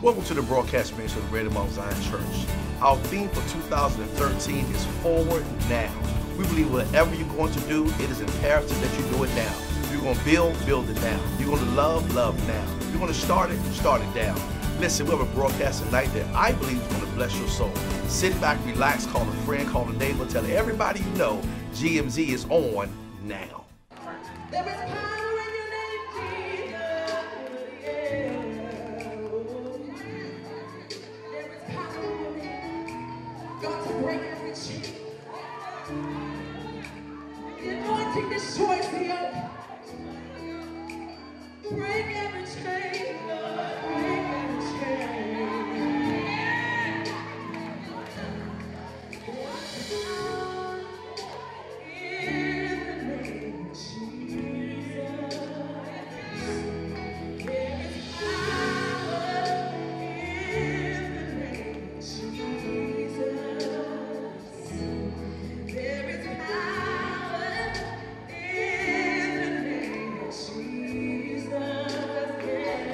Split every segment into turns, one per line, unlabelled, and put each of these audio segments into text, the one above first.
Welcome to the broadcast ministry of the Greater Mount Zion Church. Our theme for 2013 is Forward Now. We believe whatever you're going to do, it is imperative that you do it now. If you're going to build it now. If you're going to love now. If you're going to start it down. Listen, we have a broadcast tonight that I believe is going to bless your soul. Sit back, relax, call a friend, call a neighbor, tell everybody you know GMZ is on now.
There is power in your name, Jesus. There is power in your name. God to break every chain. The anointing destroys the yoke. Break every chain, Lord. Break every chain. Yeah.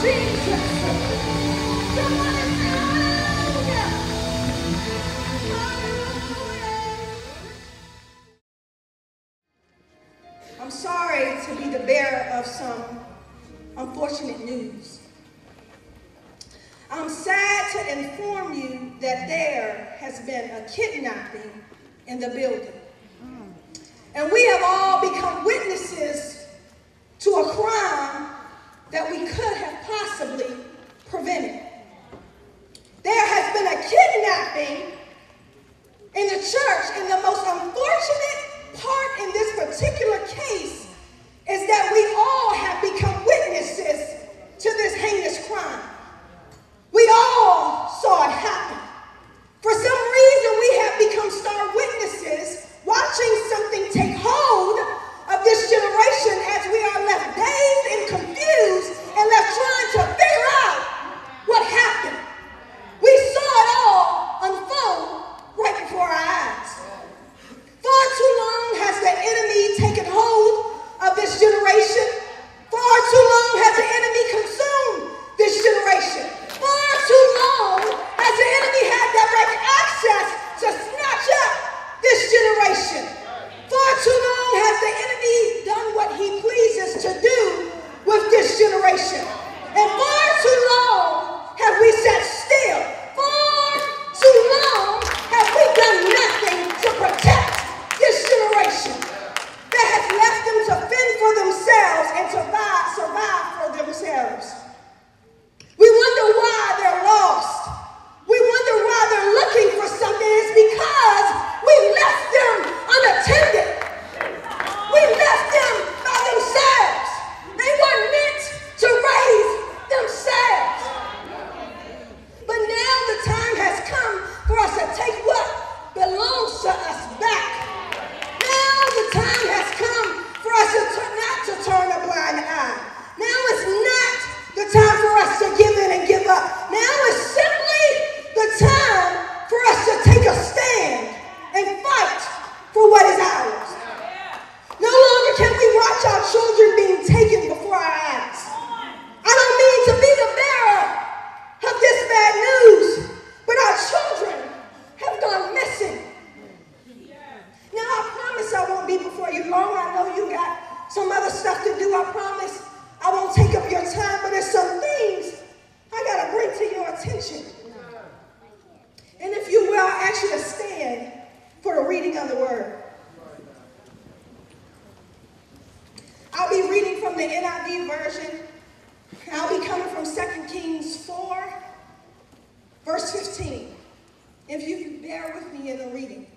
Jesus. Somebody say hallelujah. Hallelujah. I'm sorry to be the bearer of some unfortunate news. I'm sad to inform you that there has been a kidnapping in the building. And we have all become witnesses to a crime that we could have possibly prevented. There has been a kidnapping in the church, and the most unfortunate part in this particular case is that we all have become witnesses to this heinous crime. We all saw it happen. For some reason, we have become star witnesses, watching something take hold of this generation as we are left dazed and confused and left trying to figure out what happened. We saw it all unfold right before our eyes. Far too long has the enemy taken hold of this generation. Far too long has the enemy consumed this generation. Far too long has the enemy had direct access to snatch up this generation. Far too long has the enemy done what he pleases to do with this generation. And far too long have we sat still. Far too long have we done nothing to protect this generation that has left them to fend for themselves and to survive for themselves. We wonder why they're lost. We wonder why they're looking for something. It's because we left them unattended. We left them by themselves. They weren't meant to raise themselves. But now the time has come for us to take what belongs to us back. Now the time has come for us not to turn a blind eye. Now it's not the time for us to give in and give up. Now is simply the time for us to take a stand and fight for what is ours. No longer can we watch our children being taken before our eyes. I don't mean to be the bearer of this bad news, but our children have gone missing. Now I promise I won't be before you long. I know you got some other stuff to do. I promise I won't take up your time, but there's some things I gotta bring to your attention. And if you will, I ask you to stand for the reading of the word. I'll be reading from the NIV version. I'll be coming from 2 Kings 4, verse 15. If you can bear with me in the reading.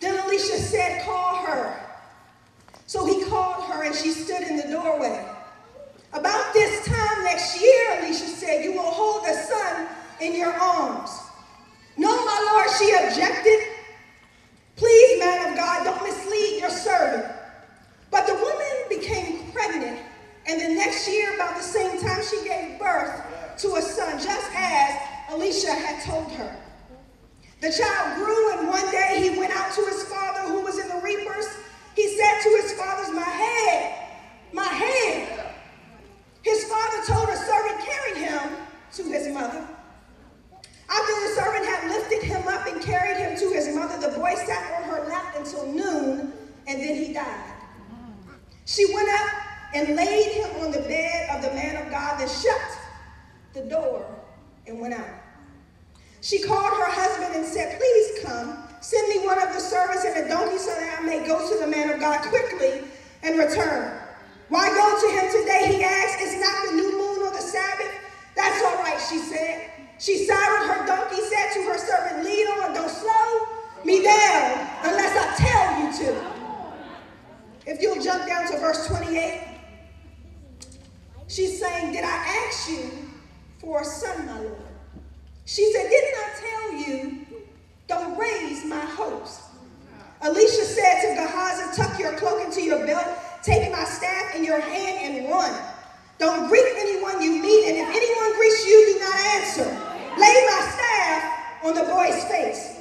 Then Elisha said, "Call her." So he called her, and she stood in the doorway. "About this time next year," Elisha said, "you will hold a son in your arms." "No, my lord," she objected. "Please, man of God, don't mislead your servant." But the woman became pregnant, and the next year, about the same time, she gave birth to a son, just as Elisha had told her. The child grew, and one day he went out to his father, who was in the reapers. He said to his father, "My head, my head." His father told a servant, "Carry him to his mother." After the servant had lifted him up and carried him to his mother, the boy sat on her lap until noon, and then he died. She went up and laid him on the bed of the man of God, then shut the door and went out. She called her husband and said, "Please come, send me one of the servants and a donkey so that I may go to the man of God quickly and return." "Why go to him today?" he asked. "It's not the new moon or the Sabbath." "That's all right," she said. She saddled her donkey, said to her servant, "Lead on, don't slow me down unless I tell you to." If you'll jump down to verse 28, she's saying, "Did I ask you for a son, my Lord?" She said, "Didn't I tell you, don't raise my hopes?" Elisha said to Gehazi, "Tuck your cloak into your belt, take my staff in your hand and run. Don't greet anyone you meet, and if anyone greets you, do not answer. Lay my staff on the boy's face."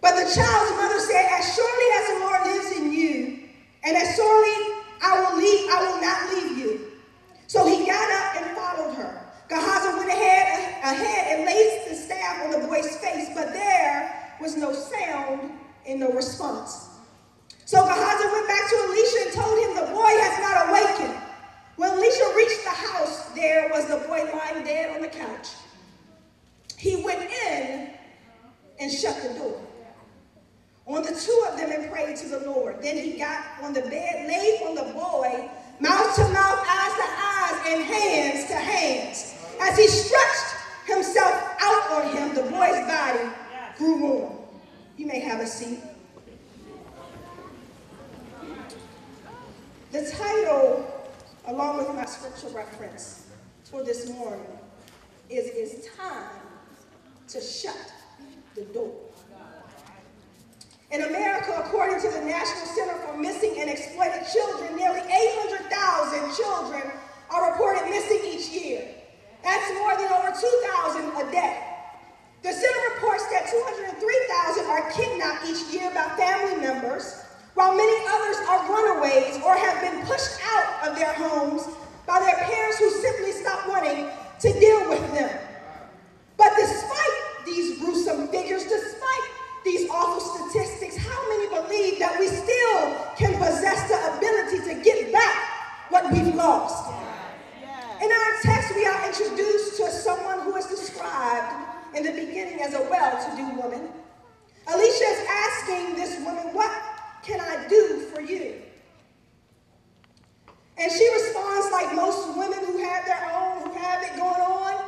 But the child's mother said, "As surely as the Lord lives in you, and as surely I will not leave you." So he was no sound and no response. So Gehazi went back to Elisha and told him the boy has not awakened. When Elisha reached the house, there was the boy lying dead on the couch. He went in and shut the door on the two of them and prayed to the Lord. Then he got on the bed, laid on the boy, mouth to mouth, eyes to eyes, and hands to hands. As he stretched himself out on him, the boy's body grew warm. You may have a seat. The title, along with my scripture reference for this morning, is "It's Time to Shut the Door." In America, according to the National Center for Missing and Exploited Children, nearly 800,000 children are reported missing each year. That's more than over 2,000 a day. The center reports that 203,000 are kidnapped each year by family members, while many others are runaways or have been pushed out of their homes by their parents who simply stop wanting to deal with them. But despite these gruesome figures, despite these awful statistics, how many believe that we still can possess the ability to get back what we've lost? In our text, we are introduced to someone who is described in the beginning as a well-to-do woman. Elisha is asking this woman, "What can I do for you?" And she responds like most women who have their own, who have it going on.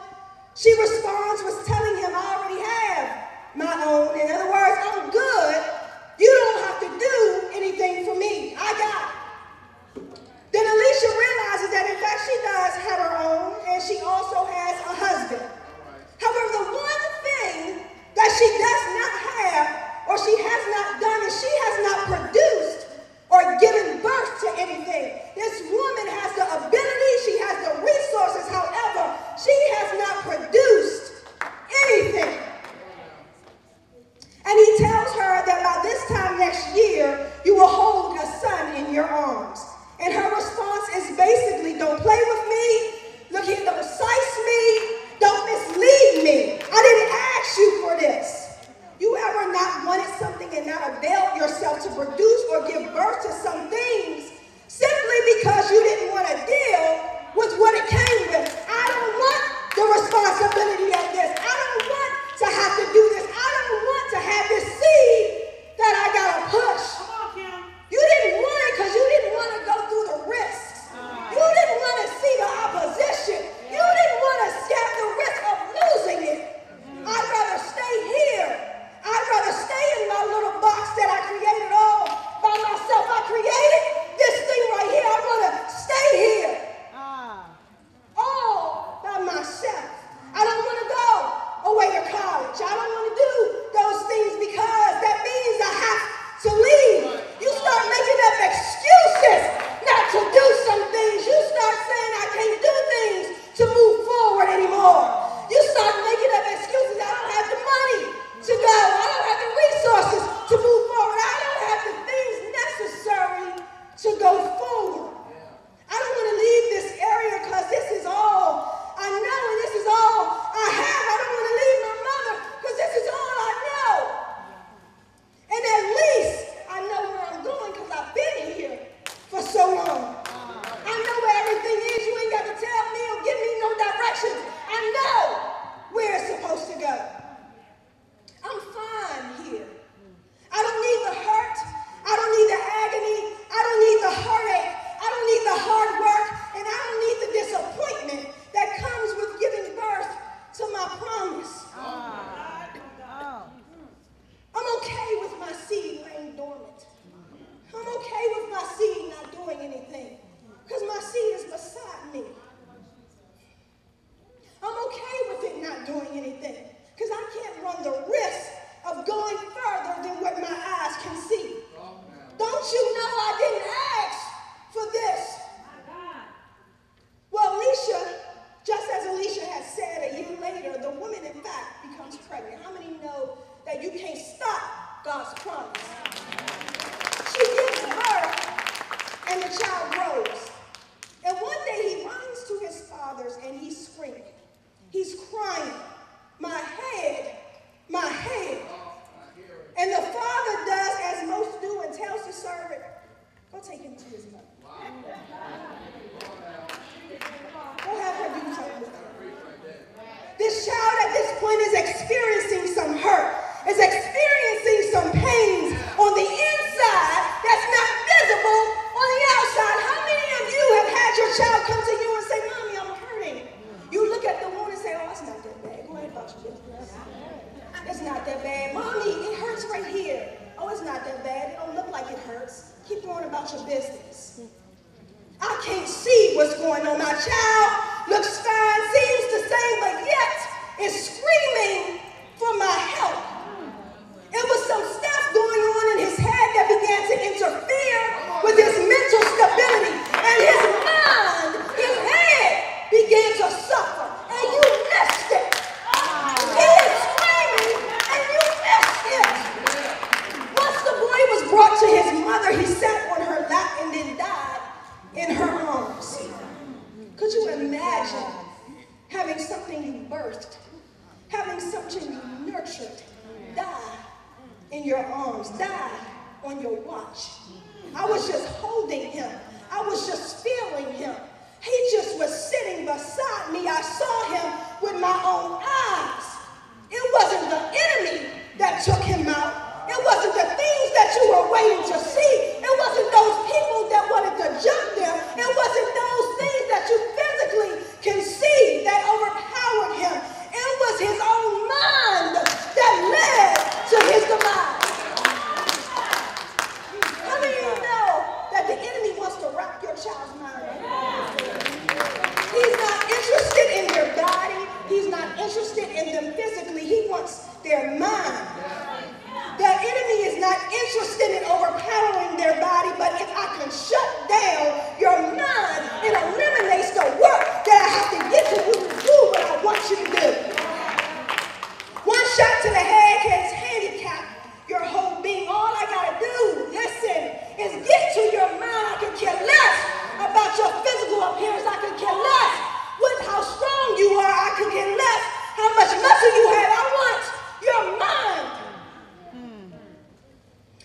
She responds with telling him, "I already have my own. In other words, I'm good. You don't have to do anything for me. I got it." Then Elisha realizes that in fact she does have her own, and she also has a husband. However, the one thing that she does not have, or she has not done, is she has not produced or given birth to anything. This woman has the ability, she has the resources, however, she has not produced anything. And he tells her that by this time next year, you will hold a son in your arms. And her response is basically, "Don't play with me. Look here, don't size me. Don't mislead me. I didn't ask you for this." You ever not wanted something and not availed yourself to produce or give birth to some things simply because you didn't want to deal with what it came with? I don't want the responsibility of this. I don't want to have to do this. I don't want to have this seed that I gotta push. You didn't want it because you didn't want to go through the risks. You didn't want to see the opposition. You didn't want to scare the risk of losing it. I'd rather stay here. I'd rather stay in my little box that I created all by myself. I created this thing right here. I want to stay here all by myself. I don't want to go away to college. I don't want to do those things because that means I have to leave. You start making up excuses not to do some things. You start saying I can't do things to move forward anymore. You start making up excuses. I don't have the money to go. I don't have the resources to move forward. I don't have the things necessary to go forward. I don't want to leave this area because this is all I know and this is all I have. I don't want to leave my mother because this is all I know. And at least I know where I'm going because I've been here for so long. I know where everything is. You ain't got to tell me or give me no about your business. It's not that bad. Mommy, it hurts right here. Oh, it's not that bad. It don't look like it hurts. Keep going about your business. I can't see what's going on. My child looks fine, seems the same, but yet is screaming for my help. It was some stuff going on in his head that began to interfere with his mental stability, and his mind, his head began to suffer, and you missed it. He is screaming, and you missed it. Once the boy was brought to his mother, he sat on her lap and then died in her arms. Could you imagine having something you birthed, having something you nurtured, die in your arms, die on your watch? I was just holding him. I was just feeling him. He just was sitting beside me. I saw him with my own eyes. It wasn't the enemy that took him out. It wasn't the things that you were waiting to see. It wasn't those people that wanted to jump them. It wasn't those things that you physically can see that overpowered him. It was his own mind that led to his demise. How many of you know that the enemy wants to rock your child's mind right now? He's not interested in their body. He's not interested in them physically. He wants their mind. The enemy is not interested in overpowering their body, but if I can shut down your mind, it eliminates the work that I have to get to you to do what I want you to do. One shot to the head can handicap your whole being. All I gotta do, listen, is get to your mind. I can care less about your physical appearance. I can care less with how strong you are. I can care less how much muscle you have. I want your mind.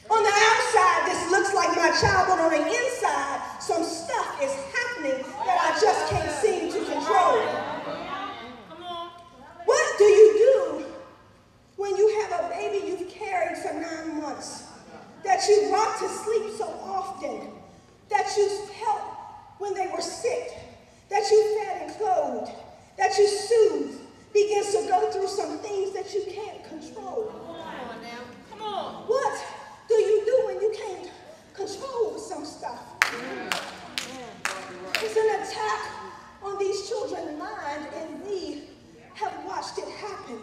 On the outside, this looks like my child, but on the inside, some stuff is happening that I just can't seem to control. What do you do when you have a baby you've carried for 9 months, that you rock to sleep so often, that you help when they were sick, that you fed and clothed, that you soothed, begins to go through some things that you can't control? Come on. What do you do when you can't control some stuff? It's an attack on these children's minds, and we have watched it happen.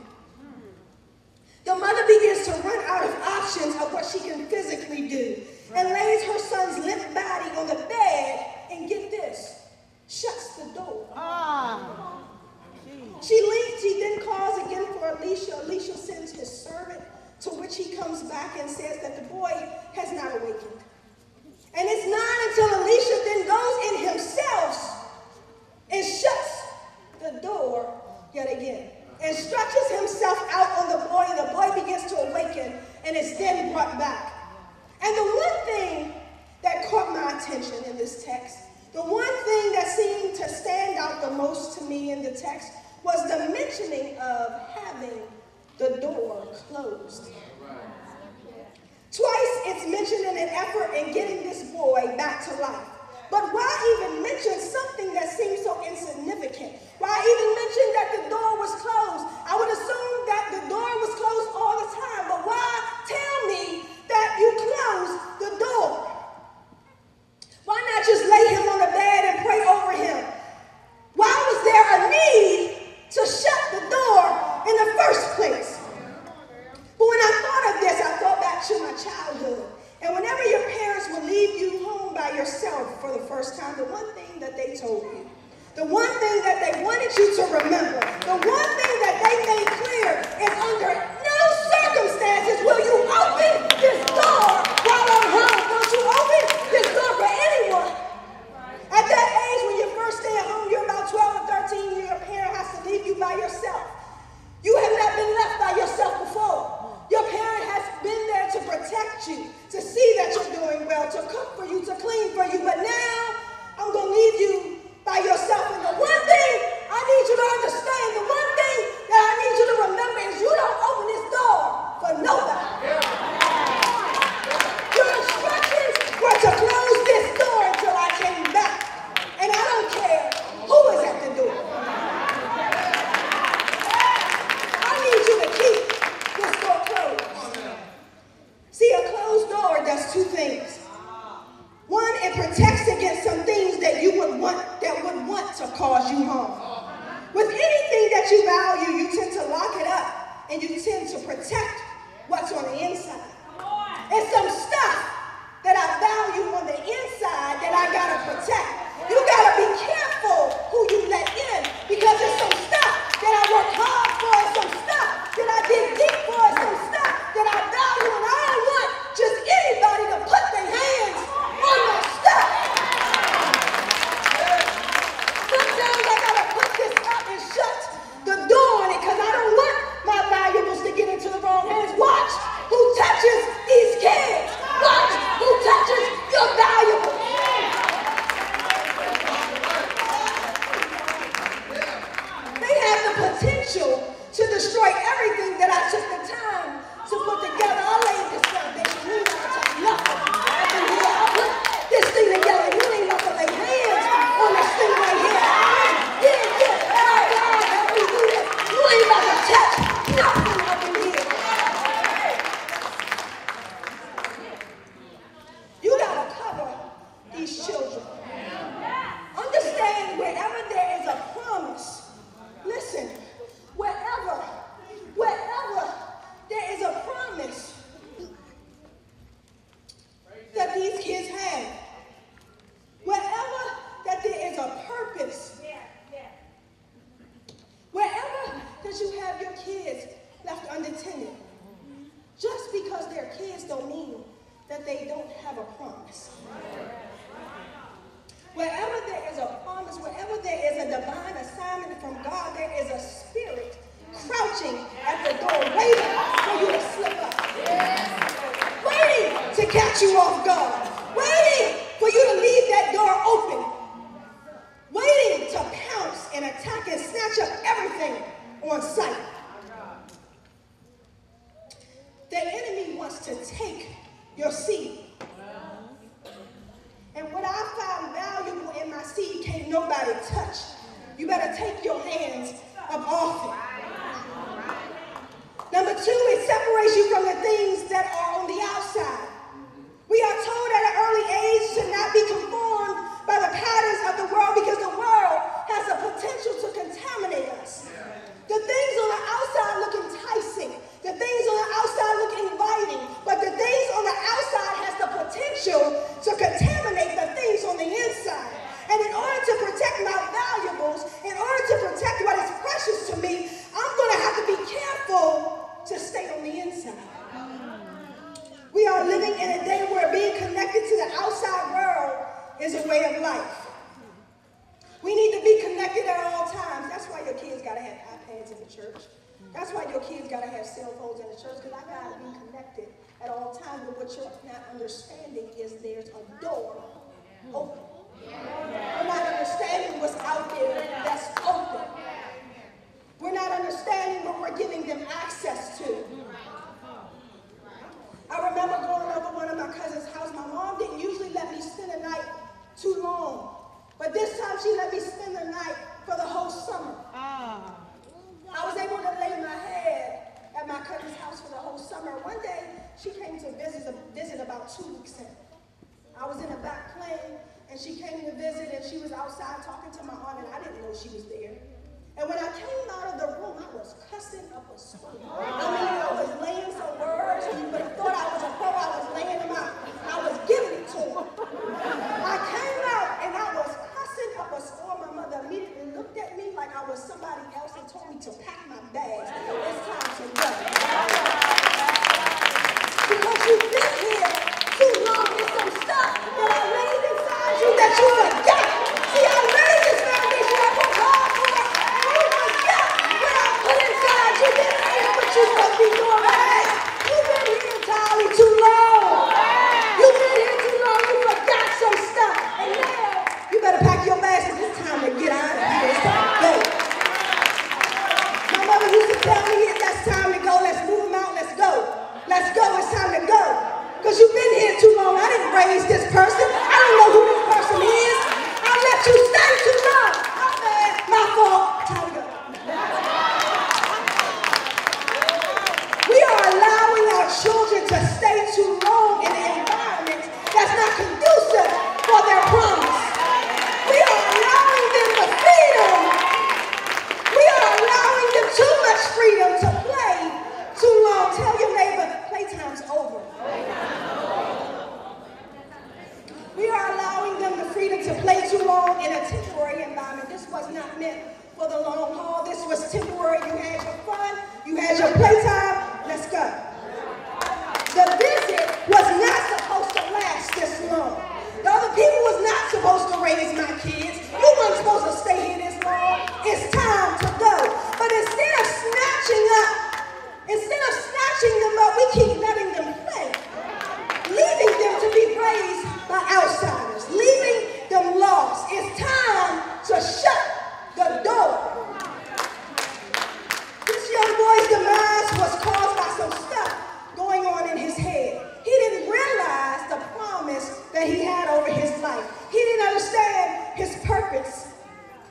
The mother begins to run out of options of what she can physically do and lays her son's limp body on the bed and, get this, shuts the door. She then calls again for Alicia. Alicia sends his servant, to which he comes back and says that the boy has not awakened. And it's not until Alicia then goes in himself and shuts the door yet again and stretches himself out on the boy, and the boy begins to awaken and is then brought back. And the one thing that caught my attention in this text, the one thing that seemed to stand out the most to me in the text, was the mentioning of having the door closed. Twice it's mentioned in an effort in getting this boy back to life. But why even mention something that seems so insignificant? Why even mention that the door was closed? I would assume that the door was closed all the time, but why tell me that you closed the door? Why not just lay him on the bed and pray over him? Why was there a need to shut the door in the first place? But when I thought of this, I thought back to my childhood. And whenever your parents would leave you home by yourself for the first time, the one thing that they told you, the one thing that they wanted you to remember, the one thing that they made clear is, under no circumstances will you open this door while I'm home. Don't you open this door for anyone. At that age, when you first stay at home, you're about 12 or 13, your parent has to leave you by yourself. You have not been left by yourself before. Your parent has been there to protect you, to see that you're doing well, to cook for you, to clean for you. But now, I'm going to leave you by yourself. And the one thing I need you to understand, the one thing you harm. With anything that you value, you tend to lock it up and you tend to protect what's on the inside. And some stuff that I value on the inside that I gotta protect. You gotta be careful who you let in, because there's some stuff that I work hard for, and some stuff that I dig deep for, and some stuff that I value, and I don't want just anybody to put their hands on my stuff. Sometimes I gotta put this up and shut the door on it, because I don't want my valuables to get into the wrong hands. Watch who touches these kids. Watch who touches your valuables. They have the potential to destroy everything that I took the time to put together. I laid this foundation. You ain't got to touch nothing. I said, yeah, I put this thing together. You ain't got to lay hands on this thing right here. God, help me do this. You ain't got to touch nothing up in here. You got to cover these children. Understand, wherever there is a promise, listen, wherever there is a promise that these kids have, wherever that there is a purpose, wherever that you have your kids left unattended, just because they're kids don't mean that they don't have a promise. Wherever there is a promise, wherever there is a divine assignment from God, there is a spirit crouching at the door, waiting for you to slip up. Waiting to catch you off guard. Waiting for you to leave that door open. Waiting to pounce and attack and snatch up everything on sight. The enemy wants to take your seed. And what I found valuable in my seed can't nobody touch. You better take your hands up off it. Number two, it separates you from the things that are on the outside. We are told at an early age to not be conformed by the patterns of the world, because the world has the potential to contaminate us. The things on the outside look enticing. The things on the outside look inviting. But the things on the outside has the potential to contaminate the things on the inside. And in order to protect my valuables, in order to protect what is precious to me, I'm going to have to be careful to stay on the inside. We are living in a day where being connected to the outside world is a way of life. We need to be connected at all times. That's why your kids got to have iPads in the church. That's why your kids got to have cell phones in the church, because I got to be connected at all times. But what you're not understanding is there's a door open. We're not understanding what's out there that's open. We're not understanding what we're giving them access to. I remember going over one of my cousin's house. My mom didn't usually let me spend the night too long. But this time she let me spend the night for the whole summer. I was able to lay my head at my cousin's house for the whole summer. One day, she came to visit about 2 weeks in. I was in the back playing, and she came to visit, and she was outside talking to my aunt, and I didn't know she was there. And when I came out of the room, I was cussing up a storm. I mean, I was laying some words, and you would have thought I was a pro. I was laying them out. I was giving it to her. I came out, and I was cussing up a storm. My mother immediately looked at me like I was somebody else and told me to pack my bags. It's time to go. Because you've been here too long, there's some stuff that I laid inside you that you forgot. See, I laid this foundation I worked hard for, and you forgot what I put inside you. This ain't what you're supposed to be doing right now. You've been here entirely too long. You've been here too long. You forgot some stuff. And now, you better pack your bags, because it's time to get out of here. It's time to go. My mother used to tell me, if that's time to go, let's move them out, let's go. Let's go, it's time to go. Because you've been here too long. I didn't raise this person. I don't know who this person is. I let you stay too long. I'm bad. My fault. Time to go. We for the long haul. This was temporary. You had your fun, you had your playtime. Let's go. The visit was not supposed to last this long. The other people was not supposed to raise my kids. You weren't supposed to stay here this long. It's time to go. But instead of snatching them up, we keep letting them play, leaving them to be raised by outsiders, leaving them lost. It's time to shut the door. This young boy's demise was caused by some stuff going on in his head. He didn't realize the promise that he had over his life. He didn't understand his purpose.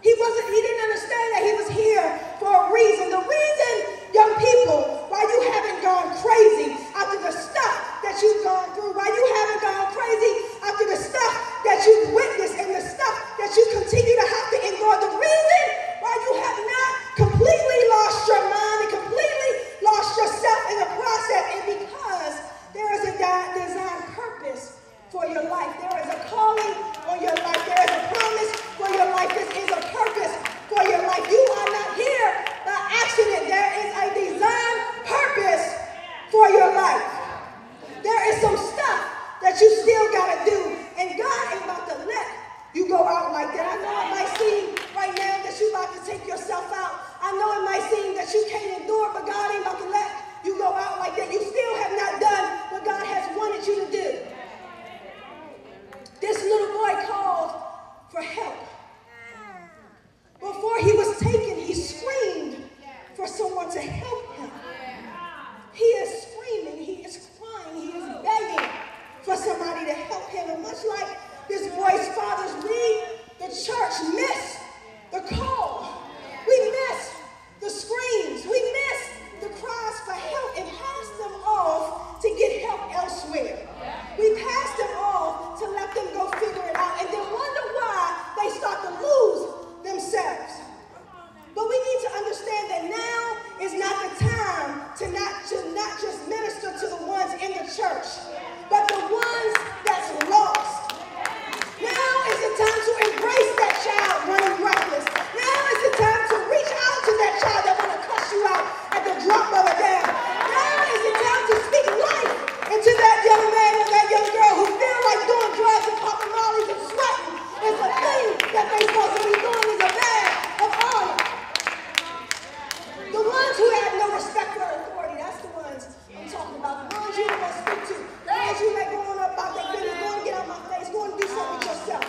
He didn't understand that he was here for a reason. The reason, young people, why you haven't gone crazy after the stuff that you've gone through, why you haven't gone crazy after the stuff that you've witnessed and the stuff that you continue to have to endure, the reason why you have not completely lost your mind and completely lost yourself in the process is because there is a designed purpose for your life. There is a calling on your life. There is a promise for your life. This is a purpose for your life. You are not here by accident. There is a designed purpose for your life. There is some stuff that you still got to do, and God ain't about to let you go out like that. I know it might seem right now that you're about to take yourself out. I know it might seem that you can't endure, but God ain't about to let you go out like that. You still have not done what God has wanted you to do. This little boy called for help. Before he was taken, he screamed for someone to help him. He is screaming, he is crying, he is begging for somebody to help him. And much like this boy's fathers, we, the church, miss the call. We miss the screams. We miss the cries for help and pass them off to get help elsewhere. We pass them off to let them go figure it out and then wonder why they start to lose themselves. But we need to understand that now is not the time to not just minister to the ones in the church, but the ones that's lost. Now is the time to embrace that child running reckless. Now is the time to reach out to that child that want to cuss you out at the drop of a dime. Now is the time to speak life into that young man or that young girl who feel like doing drugs and popping mollies and sweating is a thing that they're supposed to be doing, is a badge of honor. The ones who have no respect for authority, that's the ones I'm talking about. The ones you don't want to speak to. The ones you let go on about their business, go and get out my face, go and do something with yourself.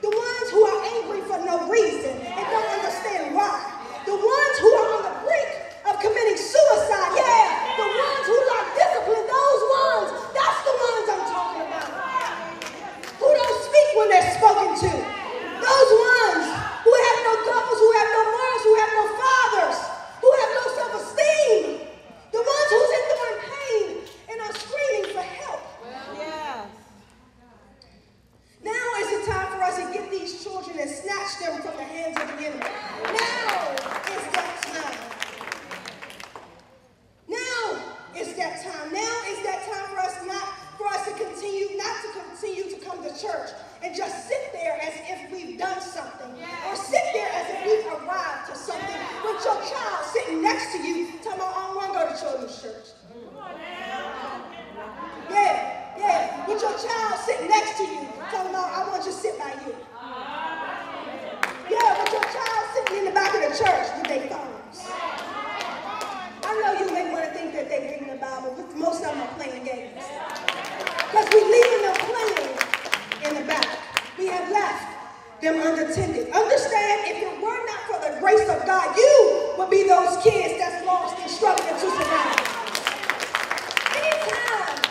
The ones who are angry for no reason and don't understand why. The ones who are on the brink of committing suicide. Yeah, the ones who lack discipline, those ones, that's the ones I'm talking about. Who don't speak when they're spoken to. Those ones who have no governors, who have no morals, who have no fathers, who have no self-esteem. The ones who's enduring pain and are screaming for help.
Yeah.
Now is the time for us to get these children and snatch them from the hands of the enemy. Now is that time. Now is that time. Now is that time for us not to continue to come to church and just sit there as if we've done something, or sit there as if we've arrived to something with your child sitting next to you talking about, I don't want to go to children's church. Yeah, with your child sitting next to you talking about, I want you to sit by you. Yeah, with your child sitting in the back of the church with their phones. I know you may want to think that they're reading the Bible, but most of them are playing games. Because we're leaving them playing in the back. We have left them unattended. Understand, if it were not for the grace of God, you would be those kids that's lost and struggling to survive. Anytime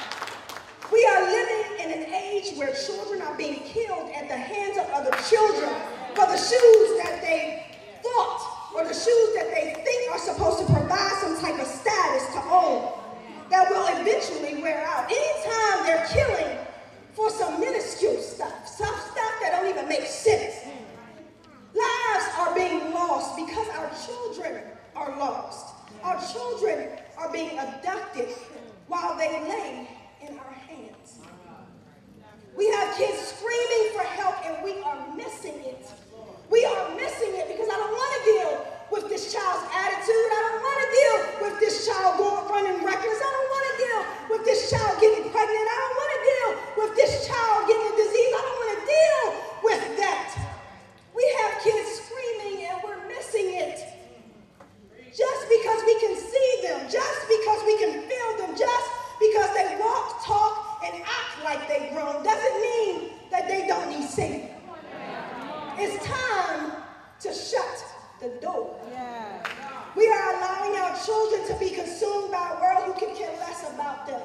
we are living in an age where children are being killed at the hands of other children for the shoes that they thought, or the shoes that they think are supposed to provide some type of status to own, that will eventually wear out. Anytime they're killing for some minuscule stuff, some stuff that don't even make sense. Lives are being lost because our children are lost. Our children are being abducted while they lay in our hands. We have kids screaming for help and we are missing it. We are missing it because I don't want to deal with this child's attitude. I don't want to deal with this child running reckless. I don't want to deal with this child getting pregnant. I don't want to deal with this child getting a disease. I don't want to deal with that. We have kids screaming and we're missing it. Just because we can see them, just because we can feel them, just because they walk, talk, and act like they've grown doesn't mean that they don't need Savior. It's time to shut the door. Yeah. We are allowing our children to be consumed by a world who can care less about them.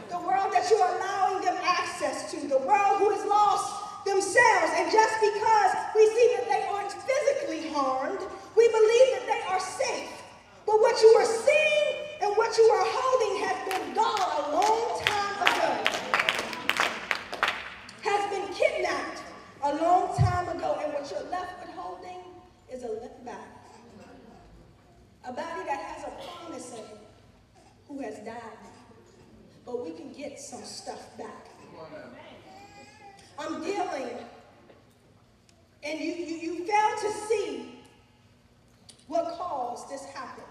The world that you're allowing them access to. The world who has lost themselves. And just because we see that they aren't physically harmed, we believe that they are safe. But what you are seeing and what you are holding has been gone a long time ago. Has been kidnapped a long time ago. And what you're left with holding is a limp body. A body that has a promise in it who has died. But we can get some stuff back. I'm dealing, and you fail to see what caused this happen,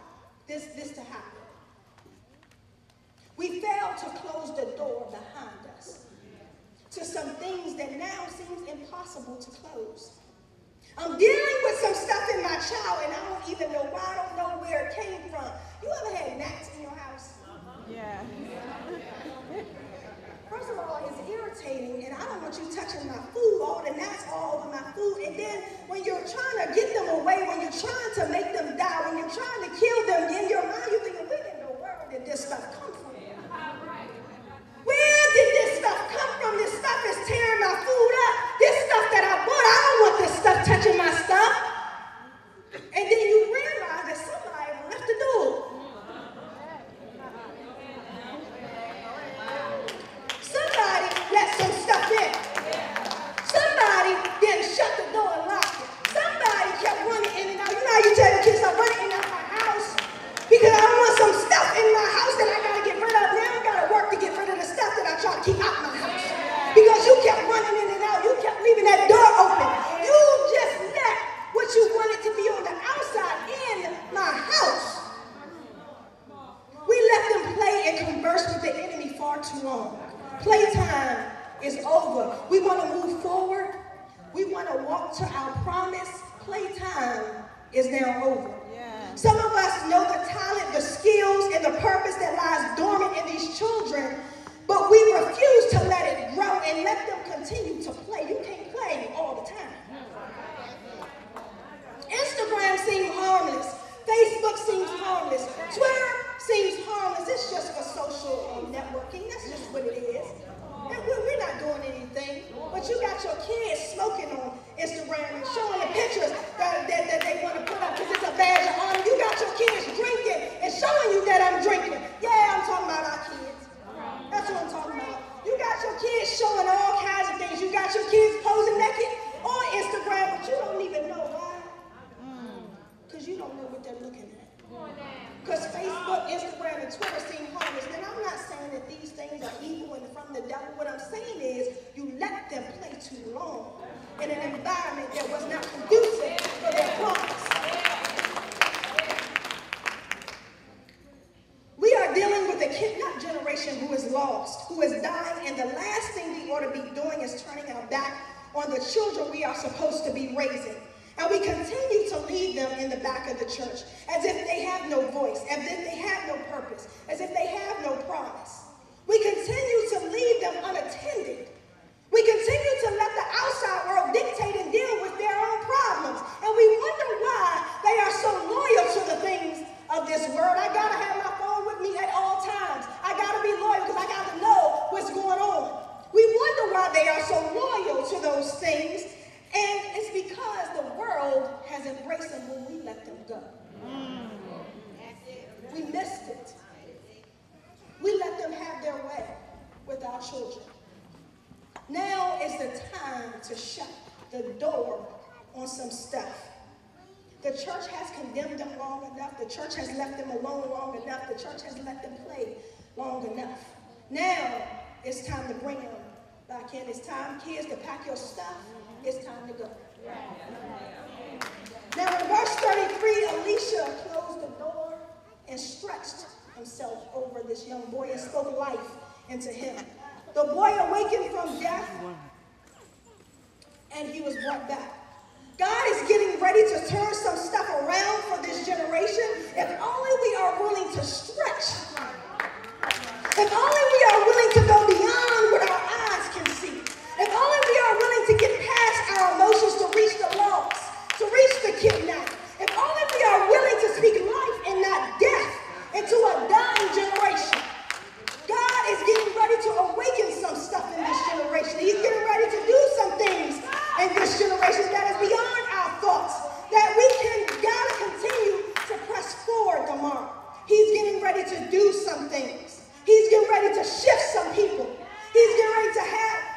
this to happen. We failed to close the door behind us to some things that now seems impossible to close. I'm dealing with some stuff in my child, and I don't even know why. I don't know where it came from. You ever had gnats in your house?
Yeah.
First of all, it's irritating, and I don't want you touching my food. All the gnats all over my food. And then when you're trying to get them away, when you're trying to make them die, when you're trying to kill them, in your mind you're thinking, where in the world did this stuff come from? Where did this stuff come from? This stuff is tearing my food up. This stuff that I bought, I don't want this stuff touching my stuff. And then you realize that somebody left the door. Somebody let some stuff in. Somebody didn't shut the door and lock it. Somebody kept running in and out. You know how you tell your kids, I'm running in and out of my house because I don't want some stuff in my house that I got to get rid of. Now I got to work to get rid of the stuff that I try to keep out my house. Because you kept running in and out. You kept leaving that door open. You just let what you wanted to be on the outside in my house. We let them play and converse with the enemy far too long. Playtime is over. We want to move forward. We want to walk to our promise. Playtime is now over. Yeah. Some of us know the talent, the skills, and the purpose that lies dormant in these children, but we refuse to let it grow and let them continue to play. You can't play all the time. Instagram seems harmless. Facebook seems harmless. Twitter seems harmless. It's just for social networking. That's just what it is. We're not doing anything. But you got your kids smoking on Instagram and showing the pictures that they want to put up because it's a badge of honor. You got your kids drinking and showing you that I'm drinking. Yeah, I'm talking about our kids. That's what I'm talking about. You got your kids showing all kinds of things. You got your kids posing naked on Instagram, but you don't even know why. Because you don't know what they're looking at. Because Facebook, Instagram, and Twitter seem harmless. And I'm not saying that these things are evil and from the devil. What I'm saying is you let them play too long in an environment that was not conducive for their promise. We are dealing with a kidnapped generation who is lost, who is dying, and the last thing we ought to be doing is turning our back on the children we are supposed to be raising. And we continue to leave them in the back of the church as if they have no voice, as if they have no purpose, as if they have no promise. We continue to leave them unattended. We continue to let the outside world dictate and deal with their own problems. And we wonder why they are so loyal to the things of this world. I gotta have my phone with me at all times. I gotta be loyal because I gotta know what's going on. We wonder why they are so loyal to those things. And it's because the world has embraced them when we let them go. We missed it. We let them have their way with our children. Now is the time to shut the door on some stuff. The church has condemned them long enough. The church has left them alone long enough. The church has let them play long enough. Now it's time to bring them back in. It's time, kids, to pack your stuff. It's time to go. Now in verse 33, Elisha closed the door and stretched himself over this young boy and spoke life into him. The boy awakened from death and he was brought back. God is getting ready to turn some stuff around for this generation. If only we are willing to stretch. If only we are willing to go beyond what our eyes can see. If only we are willing to get past our emotions to reach the lost, to reach the kidnapped. If only we are willing to speak life and not death into a dying generation. God is getting ready to awaken some stuff in this generation. He's getting ready to do some things in this generation that is beyond our thoughts, that we gotta continue to press forward tomorrow. He's getting ready to do some things. He's getting ready to shift some people. He's getting ready to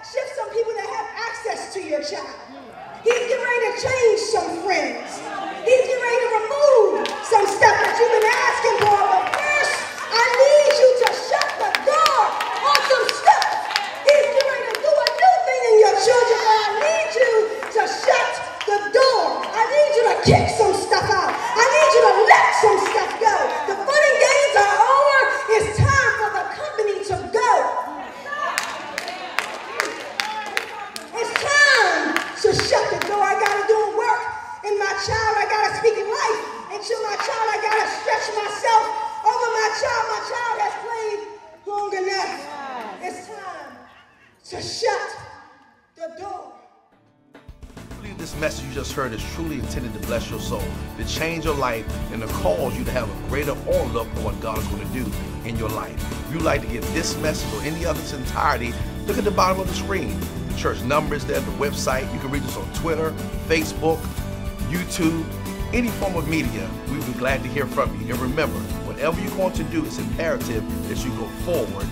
shift some people that have access to your child. He's getting ready to change some friends. He's getting ready to remove some stuff that you've been asking for. But first, I need you to shut the door on some stuff. He's getting ready to do a new thing in your children, but I need you to shut the door. I need you to kick some stuff out. I need you to let some stuff go. The fun and games are over. It's time for the company to go. It's time to shut the door. I got to do work in my child. I got to speak life into my child. I got to stretch myself over my child. My child has played long enough. It's time to shut the door.
I believe this message you just heard is truly intended to bless your soul, to change your life, and to cause you to have a greater outlook on what God is going to do in your life. If you'd like to get this message or any other in its entirety, look at the bottom of the screen. The church number is there, the website. You can reach us on Twitter, Facebook, YouTube, any form of media. We'd be glad to hear from you. And remember, whatever you're going to do, it's imperative that you go forward